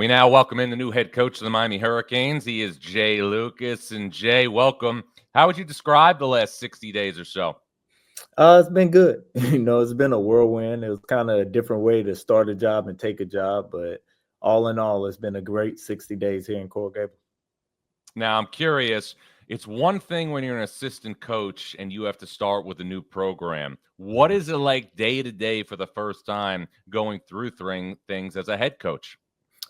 we now welcome in the new head coach of the Miami Hurricanes. He is Jay Lucas. And Jay, welcome. How would you describe the last 60 days or so? It's been good. It's been a whirlwind. It was kind of a different way to start a job and take a job, but all in all, it's been a great 60 days here in Coral Gables. Now, I'm curious. It's one thing when you're an assistant coach and you have to start with a new program. What is it like day to day for the first time going through things as a head coach?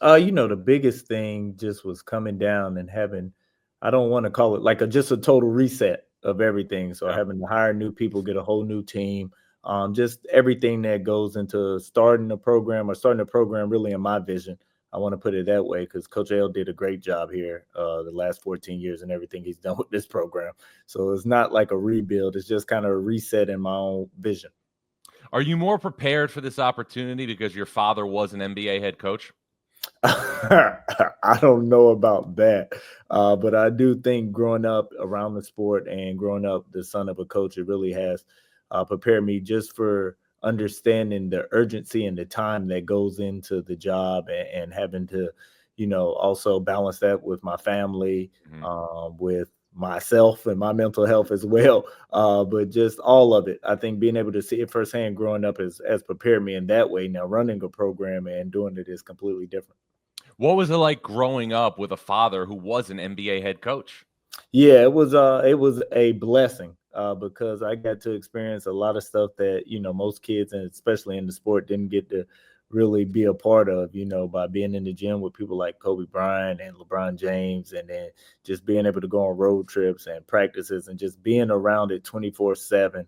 The biggest thing just was coming down and having, I don't want to call it like just a total reset of everything. So Yeah. having to hire new people, get a whole new team, just everything that goes into starting a program really in my vision. I want to put it that way because Coach L did a great job here the last 14 years and everything he's done with this program. So it's not like a rebuild. It's just kind of a reset in my own vision. Are you more prepared for this opportunity because your father was an NBA head coach? I don't know about that, but I do think growing up around the sport and growing up the son of a coach, it really has prepared me just for understanding the urgency and the time that goes into the job and having to, also balance that with my family, with myself and my mental health as well. But just all of it, I think being able to see it firsthand growing up has prepared me in that way. Now running a program and doing it is completely different. What was it like growing up with a father who was an NBA head coach? Yeah, it was a blessing because I got to experience a lot of stuff that most kids and especially in the sport didn't get to really be a part of. By being in the gym with people like Kobe Bryant and LeBron James, and then just being able to go on road trips and practices and just being around it 24/7.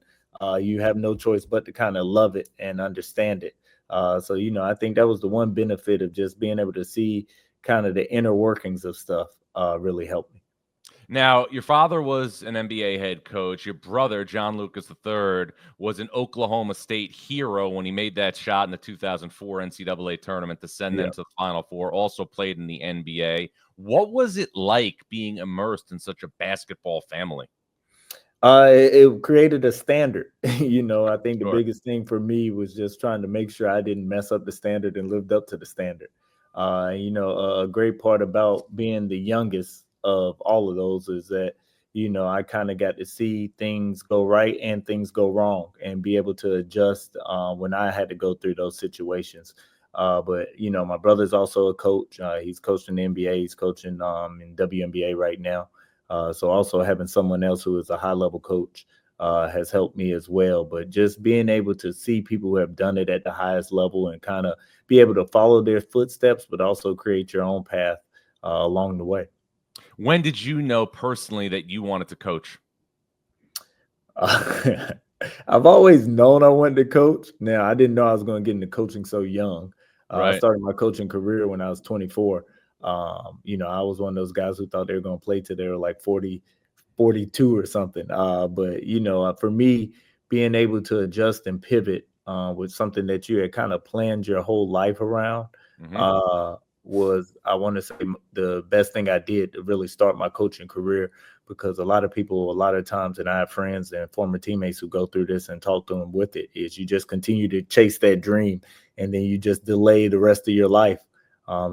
You have no choice but to kind of love it and understand it. So I think that was the one benefit of just being able to see kind of the inner workings of stuff really helped me. Now, your father was an NBA head coach. Your brother, John Lucas III, was an Oklahoma State hero when he made that shot in the 2004 NCAA tournament to send them Yeah. to the Final Four, also played in the NBA. What was it like being immersed in such a basketball family? It created a standard. I think the Sure. biggest thing for me was just trying to make sure I didn't mess up the standard and lived up to the standard. A great part about being the youngest of all of those is that, I kind of got to see things go right and things go wrong and be able to adjust when I had to go through those situations. But my brother's also a coach. He's coaching the NBA. He's coaching in WNBA right now. So also having someone else who is a high level coach has helped me as well. But just being able to see people who have done it at the highest level and kind of be able to follow their footsteps, but also create your own path along the way. When did you know personally that you wanted to coach? I've always known I wanted to coach. Now, I didn't know I was going to get into coaching so young. I Right. started my coaching career when I was 24. I was one of those guys who thought they were going to play till they were like 40, 42 or something. But for me, being able to adjust and pivot with something that you had kind of planned your whole life around Hmm. uh, was, I want to say, the best thing I did to really start my coaching career. Because a lot of people, a lot of times, and I have friends and former teammates who go through this and talk to them with it, is you just continue to chase that dream and then you just delay the rest of your life.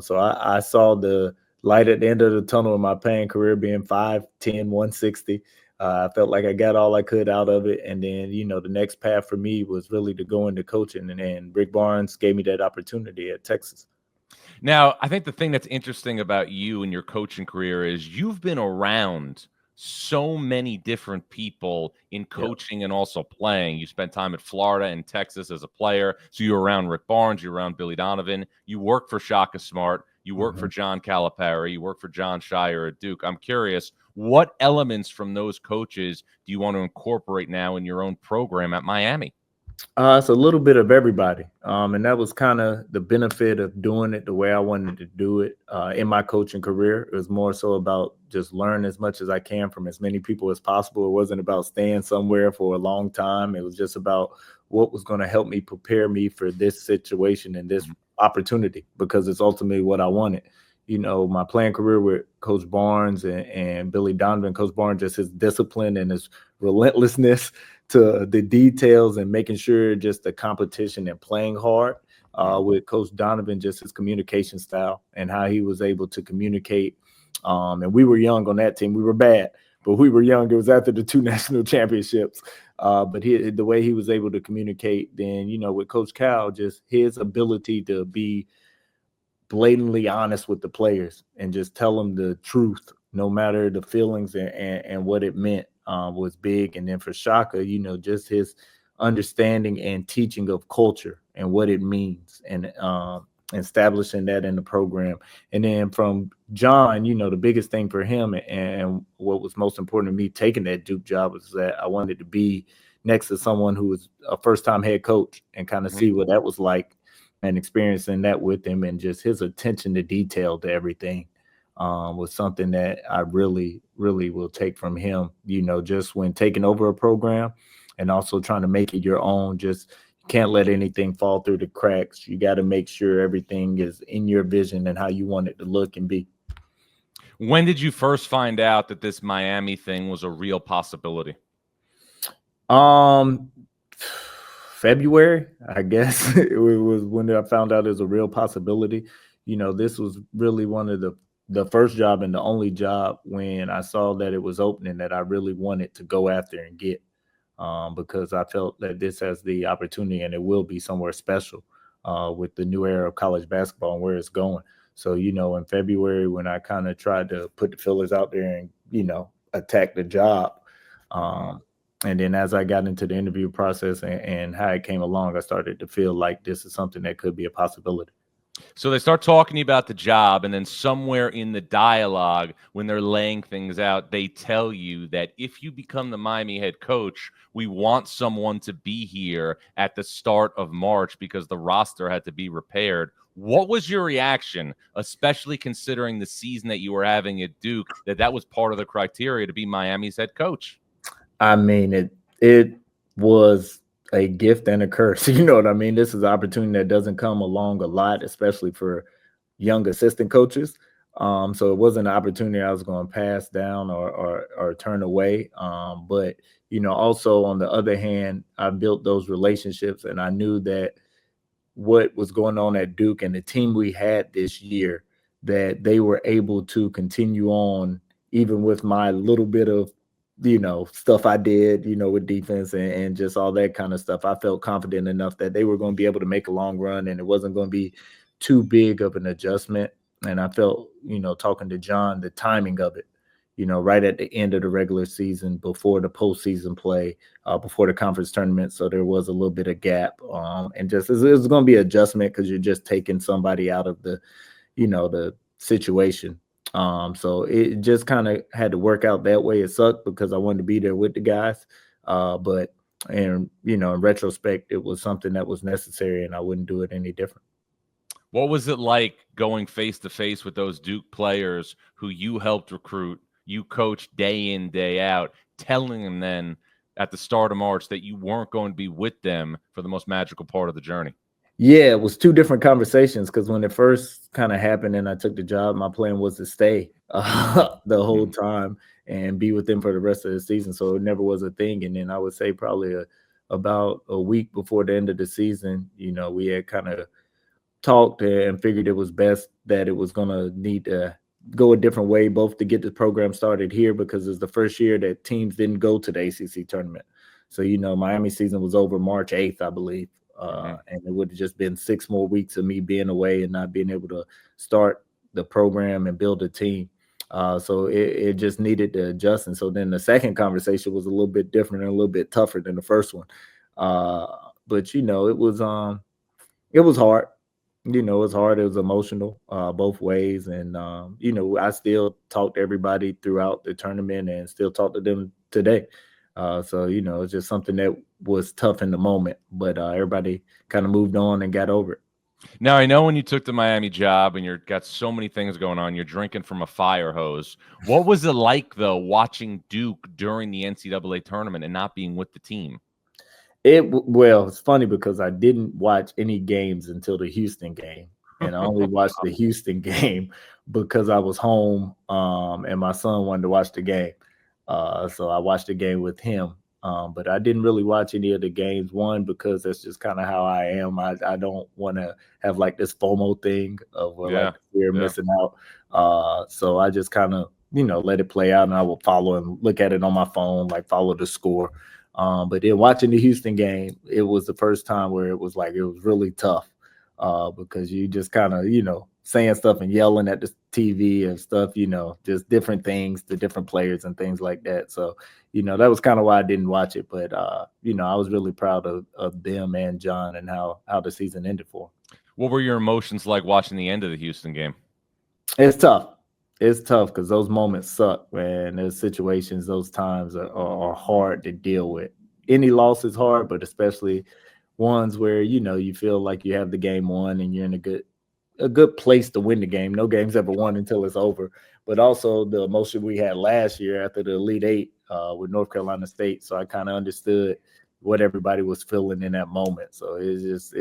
So I saw the light at the end of the tunnel in my playing career being 5'10", 160. I felt like I got all I could out of it. And then, the next path for me was really to go into coaching. And then Rick Barnes gave me that opportunity at Texas. Now, I think the thing that's interesting about you and your coaching career is you've been around so many different people in Yeah. coaching and also playing. You spent time at Florida and Texas as a player. So you were around Rick Barnes, you were around Billy Donovan. You worked for Shaka Smart. You worked for Mhm. John Calipari. You worked for John Shire at Duke. I'm curious, what elements from those coaches do you want to incorporate now in your own program at Miami? It's a little bit of everybody. And that was kind of the benefit of doing it the way I wanted to do it in my coaching career. It was more so about just learn as much as I can from as many people as possible. It wasn't about staying somewhere for a long time. It was just about what was going to help me prepare me for this situation and this Mhm. opportunity because it's ultimately what I wanted. My playing career with Coach Barnes and Billy Donovan, Coach Barnes, just his discipline and his relentlessness to the details and making sure just the competition and playing hard with Coach Donovan, just his communication style and how he was able to communicate. And we were young on that team. We were bad, but we were young. It was after the 2 national championships. But the way he was able to communicate, then, with Coach Cal, just his ability to be blatantly honest with the players and just tell them the truth, no matter the feelings and what it meant, was big. And then for Shaka, just his understanding and teaching of culture and what it means, and establishing that in the program. And then from John, the biggest thing for him and what was most important to me taking that Duke job was that I wanted to be next to someone who was a first-time head coach and kind of see what that was like, and experiencing that with him, and just his attention to detail to everything was something that I really, really will take from him, just when taking over a program and also trying to make it your own. Just can't let anything fall through the cracks. You got to make sure everything is in your vision and how you want it to look and be. When did you first find out that this Miami thing was a real possibility? February, I guess. It was when I found out it was a real possibility. This was really one of the first job and the only job when I saw that it was opening that I really wanted to go after and get, because I felt that this has the opportunity and it will be somewhere special with the new era of college basketball and where it's going. So, in February, when I kind of tried to put the fillers out there and, attack the job, and then as I got into the interview process and how it came along, I started to feel like this is something that could be a possibility. So they start talking to you about the job, and then somewhere in the dialogue, when they're laying things out, they tell you that if you become the Miami head coach, we want someone to be here at the start of March because the roster had to be repaired. What was your reaction, especially considering the season that you were having at Duke, that was part of the criteria to be Miami's head coach? I mean, it was a gift and a curse. You know what I mean? This is an opportunity that doesn't come along a lot, especially for young assistant coaches. So it wasn't an opportunity I was going to pass down or turn away. But, also on the other hand, I built those relationships, and I knew that what was going on at Duke and the team we had this year, that they were able to continue on even with my little bit of stuff I did, with defense and just all that kind of stuff. I felt confident enough that they were going to be able to make a long run and it wasn't going to be too big of an adjustment. And I felt, talking to John, the timing of it, right at the end of the regular season, before the postseason play, before the conference tournament. So there was a little bit of gap. And just it was going to be adjustment because you're just taking somebody out of the, the situation. So it just kind of had to work out that way. It sucked because I wanted to be there with the guys. But in retrospect, it was something that was necessary and I wouldn't do it any different. What was it like going face to face with those Duke players who you helped recruit, you coached day in, day out, telling them then at the start of March that you weren't going to be with them for the most magical part of the journey? Yeah, it was 2 different conversations because when it first kind of happened and I took the job, my plan was to stay the whole time and be with them for the rest of the season. So it never was a thing. And then I would say probably about a week before the end of the season, we had kind of talked and figured it was best that it was going to need to go a different way, both to get the program started here because it's the first year that teams didn't go to the ACC tournament. So, Miami season was over March 8th, I believe. And it would have just been 6 more weeks of me being away and not being able to start the program and build a team. So it just needed to adjust. And so then the second conversation was a little bit different and a little bit tougher than the first one. But, it was hard. It was hard. It was emotional both ways. And, I still talk to everybody throughout the tournament and still talk to them today. So, it's just something that was tough in the moment, but everybody kind of moved on and got over it. Now, I know when you took the Miami job and you've got so many things going on, you're drinking from a fire hose. What was it like, though, watching Duke during the NCAA tournament and not being with the team? It's funny because I didn't watch any games until the Houston game. And I only watched the Houston game because I was home and my son wanted to watch the game. So I watched the game with him. But I didn't really watch any of the games. One, because that's just kind of how I am. I don't want to have like this FOMO thing of like Yeah. fear of Yeah. missing out. So I just kind of let it play out, and I will follow and look at it on my phone, like follow the score. But then watching the Houston game, it was the first time where it was like it was really tough, because you just kind of saying stuff and yelling at the TV and stuff, just different things to different players and things like that. So that was kind of why I didn't watch it. But I was really proud of them and John and how the season ended for him. What were your emotions like watching the end of the Houston game? It's tough. It's tough because those moments suck, man. Those situations, those times are hard to deal with. Any loss is hard, but especially ones where you feel like you have the game won and you're in a good place to win the game. No game's ever won until it's over. But also the emotion we had last year after the Elite Eight with North Carolina State. So I kind of understood what everybody was feeling in that moment. So it's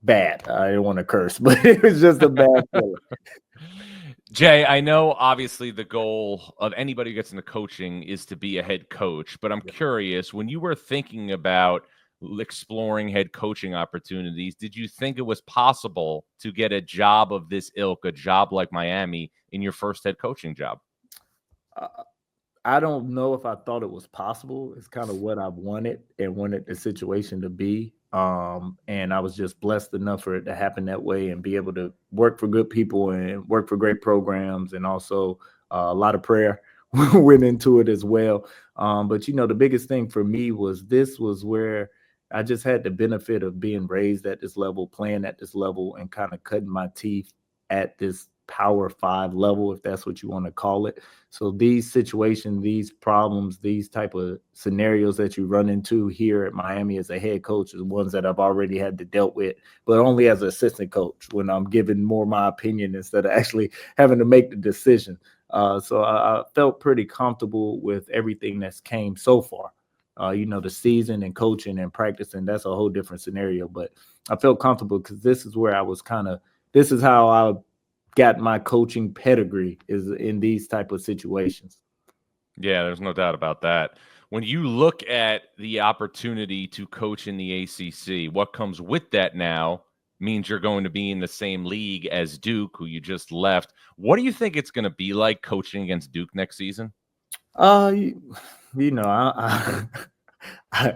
bad. I didn't want to curse, but it was just a bad feeling. Jay, I know obviously the goal of anybody who gets into coaching is to be a head coach, but I'm curious, when you were thinking about exploring head coaching opportunities, did you think it was possible to get a job of this ilk, a job like Miami, in your first head coaching job? Uh, I don't know if I thought it was possible. It's kind of what I wanted and wanted the situation to be. And I was just blessed enough for it to happen that way and be able to work for good people and work for great programs. And also a lot of prayer went into it as well. But the biggest thing for me was this was where I just had the benefit of being raised at this level, playing at this level, and kind of cutting my teeth at this Power Five level, if that's what you want to call it. So these situations, these problems, these type of scenarios that you run into here at Miami as a head coach is ones that I've already had to dealt with, but only as an assistant coach when I'm giving more my opinion instead of actually having to make the decision. So I felt pretty comfortable with everything that's came so far. The season and coaching and practicing, that's a whole different scenario. But I felt comfortable because this is where I was this is how I got my coaching pedigree, is in these type of situations. Yeah, there's no doubt about that. When you look at the opportunity to coach in the ACC, what comes with that now means you're going to be in the same league as Duke, who you just left. What do you think it's going to be like coaching against Duke next season? You, I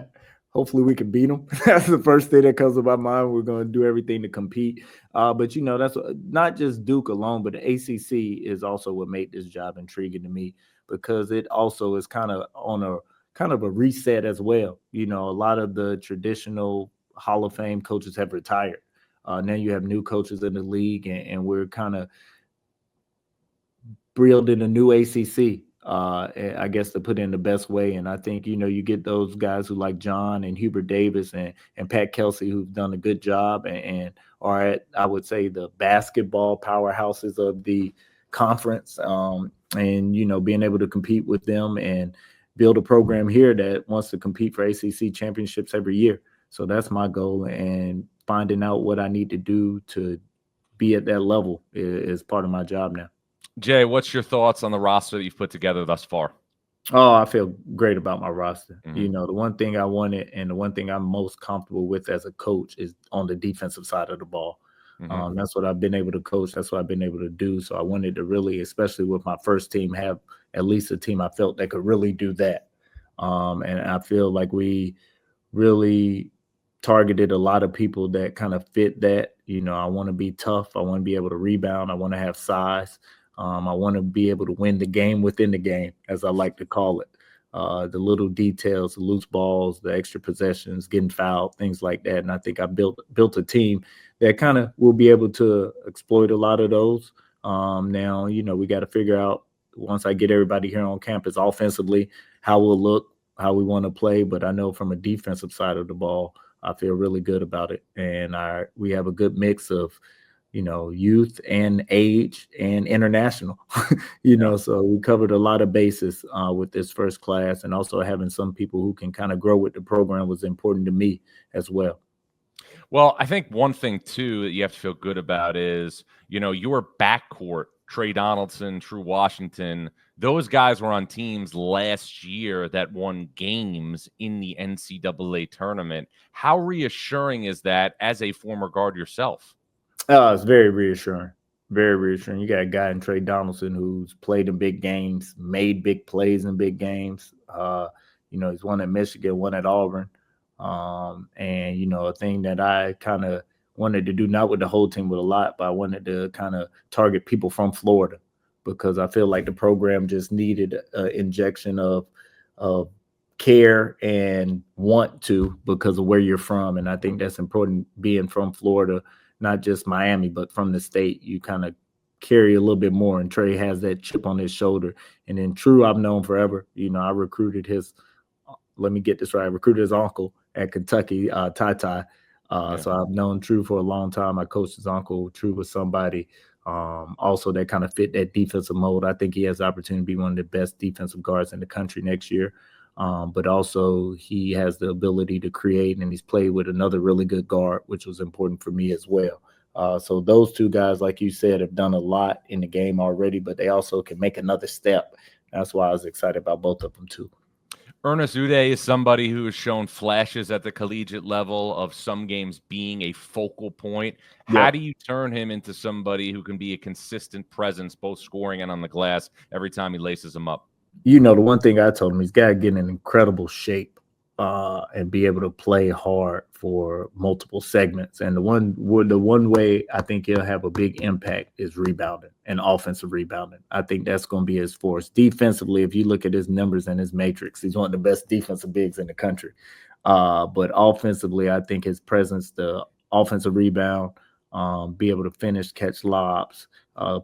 hopefully we can beat them. That's the first thing that comes to my mind. We're going to do everything to compete. But that's not just Duke alone, but the ACC is also what made this job intriguing to me, because it also is kind of on a reset as well. A lot of the traditional Hall of Fame coaches have retired. Now you have new coaches in the league, and we're kind of building a new ACC. I guess, to put it in the best way. And I think, you get those guys who like John and Hubert Davis and Pat Kelsey, who've done a good job and are at, I would say, the basketball powerhouses of the conference. And being able to compete with them and build a program here that wants to compete for ACC championships every year. So that's my goal, and finding out what I need to do to be at that level is part of my job now. Jay, what's your thoughts on the roster that you've put together thus far? Oh, I feel great about my roster. Mhm. The one thing I wanted and the one thing I'm most comfortable with as a coach is on the defensive side of the ball. Mhm. That's what I've been able to coach. That's what I've been able to do. So I wanted to really, especially with my first team, have at least a team I felt that could really do that. And I feel like we really targeted a lot of people that kind of fit that. I want to be tough. I want to be able to rebound. I want to have size. I want to be able to win the game within the game, as I like to call it. The little details, the loose balls, the extra possessions, getting fouled, things like that. And I think I built a team that kind of will be able to exploit a lot of those. Now, we got to figure out, once I get everybody here on campus offensively, how we'll look, how we want to play. But I know from a defensive side of the ball, I feel really good about it. And we have a good mix of, youth and age and international, so we covered a lot of bases with this first class, and also having some people who can kind of grow with the program was important to me as well. Well, I think one thing too that you have to feel good about is, your backcourt, Trey Donaldson, True Washington, Those guys were on teams last year that won games in the NCAA tournament. How reassuring is that as a former guard yourself? It's very reassuring. Very reassuring. You got a guy in Trey Donaldson who's played in big games, made big plays in big games. He's won at Michigan, one at Auburn. And a thing that I kind of wanted to do, not with the whole team, but a lot, but I wanted to kind of target people from Florida because I feel like the program just needed an injection of care and want to because of where you're from. And I think that's important being from Florida, not just Miami, but from the state. You kind of carry a little bit more. And Trey has that chip on his shoulder. And then True, I've known forever. I recruited let me get this right. I recruited his uncle at Kentucky, Ty. So I've known True for a long time. I coached his uncle. True was somebody also that kind of fit that defensive mold. I think he has the opportunity to be one of the best defensive guards in the country next year. But also he has the ability to create, and he's played with another really good guard, which was important for me as well. So those two guys, like you said, have done a lot in the game already, but they also can make another step. That's why I was excited about both of them too. Ernest Udeh is somebody who has shown flashes at the collegiate level of some games being a focal point. How do you turn him into somebody who can be a consistent presence, both scoring and on the glass, every time he laces them up? The one thing I told him, he's got to get in incredible shape and be able to play hard for multiple segments. And the one way I think he'll have a big impact is rebounding and offensive rebounding. I think that's going to be his force. Defensively, if you look at his numbers and his matrix, he's one of the best defensive bigs in the country. But offensively, I think his presence, the offensive rebound, be able to finish, catch lobs,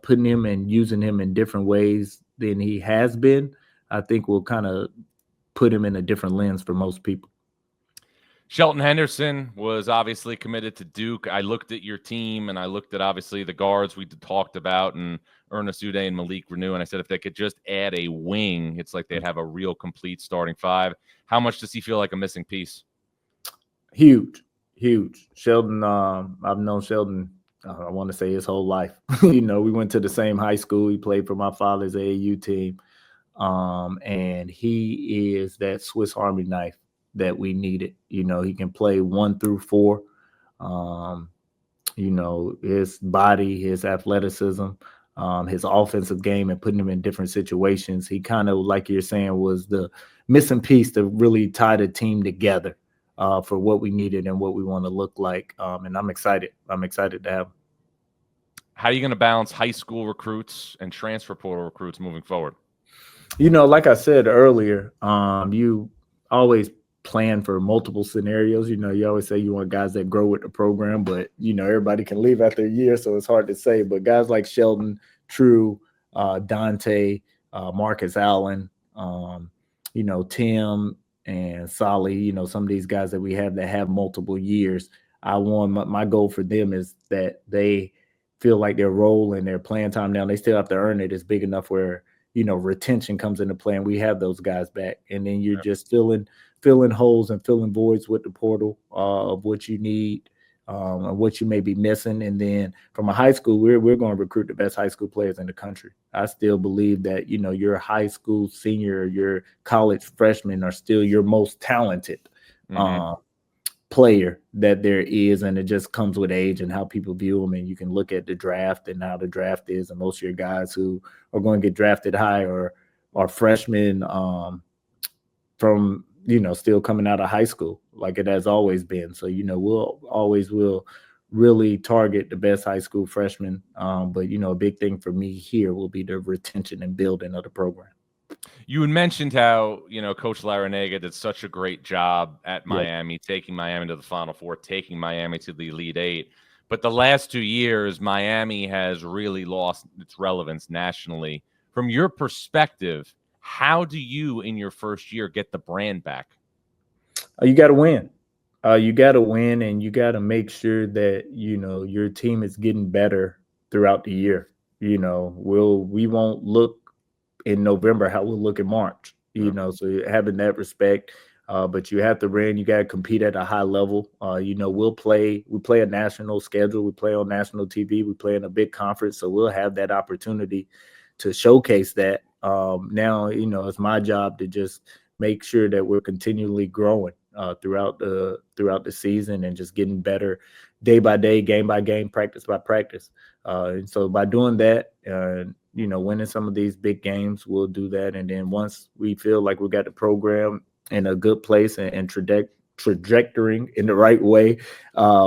putting him and using him in different ways than he has been, I think will kind of put him in a different lens for most people. Shelton Henderson was obviously committed to Duke. I looked at your team and I looked at obviously the guards we talked about and Ernest Udeh and Malik Renew. And I said, if they could just add a wing, it's like they'd have a real complete starting five. How much does he feel like a missing piece? Huge. Sheldon, I've known Sheldon, I want to say his whole life. We went to the same high school. He played for my father's AAU team. And he is that Swiss Army knife that we needed. He can play 1 through 4. His body, his athleticism, his offensive game, and putting him in different situations. He kind of, like you're saying, was the missing piece to really tie the team together for what we needed and what we want to look like. And I'm excited. I'm excited to have him. How are you going to balance high school recruits and transfer portal recruits moving forward? Like I said earlier, you always plan for multiple scenarios. You always say you want guys that grow with the program, but, everybody can leave after a year, so it's hard to say. But guys like Sheldon, True, Dante, Marcus Allen, Tim and Solly, some of these guys that we have that have multiple years. My goal for them is that they feel like their role and their playing time now, they still have to earn it, is big enough where retention comes into play and we have those guys back. And then you're just filling holes and filling voids with the portal of what you need and what you may be missing. And then from a high school, we're going to recruit the best high school players in the country. I still believe that, your high school senior, your college freshmen are still your most talented player that there is, and it just comes with age and how people view them. And you can look at the draft and how the draft is, and most of your guys who are going to get drafted high are freshmen from still coming out of high school, like it has always been. So we'll really target the best high school freshmen, but a big thing for me here will be the retention and building of the program. You had mentioned how, Coach Larrañaga did such a great job at Miami, taking Miami to the Final Four, taking Miami to the Elite Eight. But the last 2 years, Miami has really lost its relevance nationally. From your perspective, how do you, in your first year, get the brand back? You got to win. You got to win, and you got to make sure that, your team is getting better throughout the year. We won't look in November how we'll look in March, so having that respect, but you have to win. You got to compete at a high level. We play a national schedule. We play on national TV. We play in a big conference. So we'll have that opportunity to showcase that. Now, it's my job to just make sure that we're continually growing throughout the season and just getting better day by day, game by game, practice by practice. And so by doing that, winning some of these big games, we'll do that. And then once we feel like we got the program in a good place and trajectorying in the right way,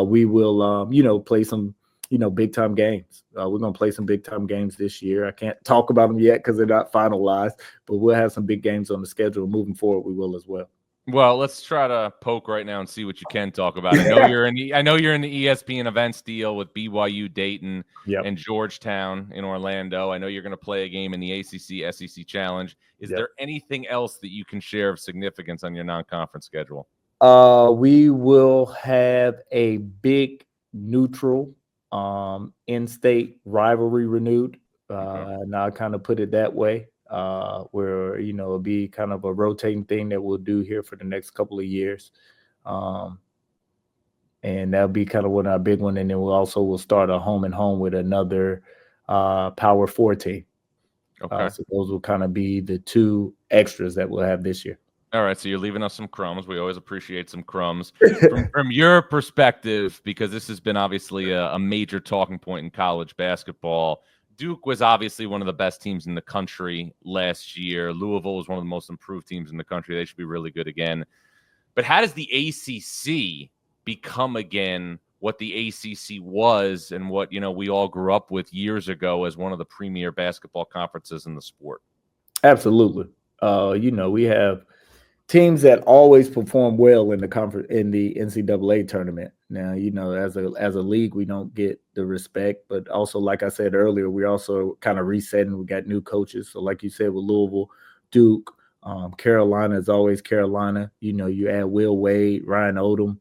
we will, play some, big time games. We're going to play some big time games this year. I can't talk about them yet because they're not finalized, but we'll have some big games on the schedule moving forward. We will as well. Well, let's try to poke right now and see what you can talk about. I know you're in the ESPN events deal with BYU, Dayton, and Georgetown in Orlando. I know you're going to play a game in the ACC SEC Challenge. Is there anything else that you can share of significance on your non-conference schedule? We will have a big neutral in-state rivalry renewed. And I kind of put it that way. Where it'll be kind of a rotating thing that we'll do here for the next couple of years, and that'll be kind of one our big one. And then we'll start a home and home with another Power 4 team. Okay, so those will kind of be the two extras that we'll have this year. All right, so you're leaving us some crumbs. We always appreciate some crumbs. From your perspective, because this has been obviously a major talking point in college basketball. Duke was obviously one of the best teams in the country last year. Louisville was one of the most improved teams in the country. They should be really good again. But how does the ACC become again what the ACC was and what, we all grew up with years ago as one of the premier basketball conferences in the sport? Absolutely. We have teams that always perform well in the conference in the NCAA tournament. Now, as a league, we don't get the respect, but also, like I said earlier, we're also kind of resetting. We got new coaches. So like you said, with Louisville, Duke, Carolina is always Carolina. You add Will Wade, Ryan Odom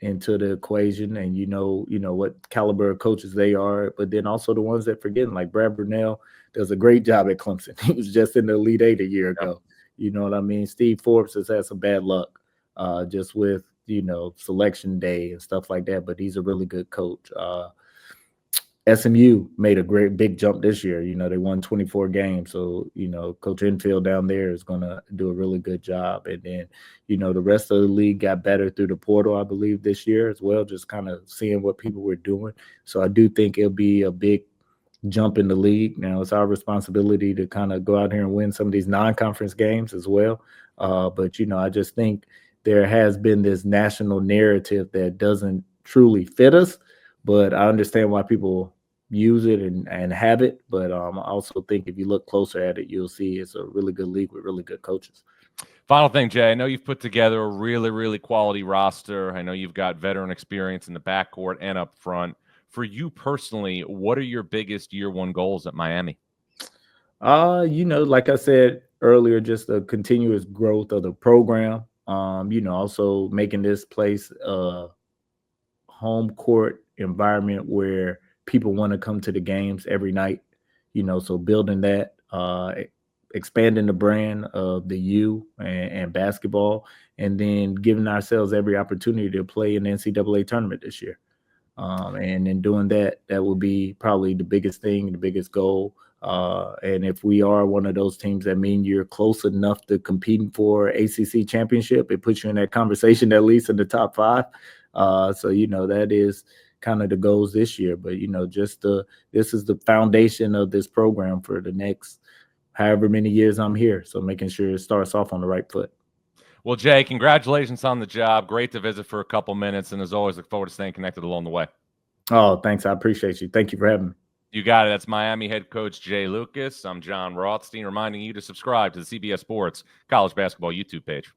into the equation, and you know what caliber of coaches they are, but then also the ones that forgetting, like Brad Brunell does a great job at Clemson. He was just in the Elite Eight a year ago. You know what I mean? Steve Forbes has had some bad luck just with, selection day and stuff like that, but he's a really good coach. SMU made a great big jump this year. They won 24 games. So, Coach Enfield down there is going to do a really good job. And then, the rest of the league got better through the portal, I believe, this year as well, just kind of seeing what people were doing. So I do think it'll be a big jump in the league. Now it's our responsibility to kind of go out here and win some of these non-conference games as well. But I just think there has been this national narrative that doesn't truly fit us, but I understand why people use it and have it. But I also think if you look closer at it, you'll see it's a really good league with really good coaches. Final thing, Jay, I know you've put together a really, really quality roster. I know you've got veteran experience in the backcourt and up front. For you personally, what are your biggest year one goals at Miami? Like I said earlier, just the continuous growth of the program. Also making this place a home court environment where people want to come to the games every night. So building that, expanding the brand of the U and basketball, and then giving ourselves every opportunity to play in the NCAA tournament this year. And in doing that, that will be probably the biggest thing, the biggest goal. And if we are one of those teams that mean you're close enough to competing for ACC championship, it puts you in that conversation, at least in the top 5. So, that is kind of the goals this year. But, this is the foundation of this program for the next however many years I'm here. So making sure it starts off on the right foot. Well, Jay, congratulations on the job. Great to visit for a couple minutes. And as always, look forward to staying connected along the way. Oh, thanks. I appreciate you. Thank you for having me. You got it. That's Miami head coach Jay Lucas. I'm John Rothstein, reminding you to subscribe to the CBS Sports College Basketball YouTube page.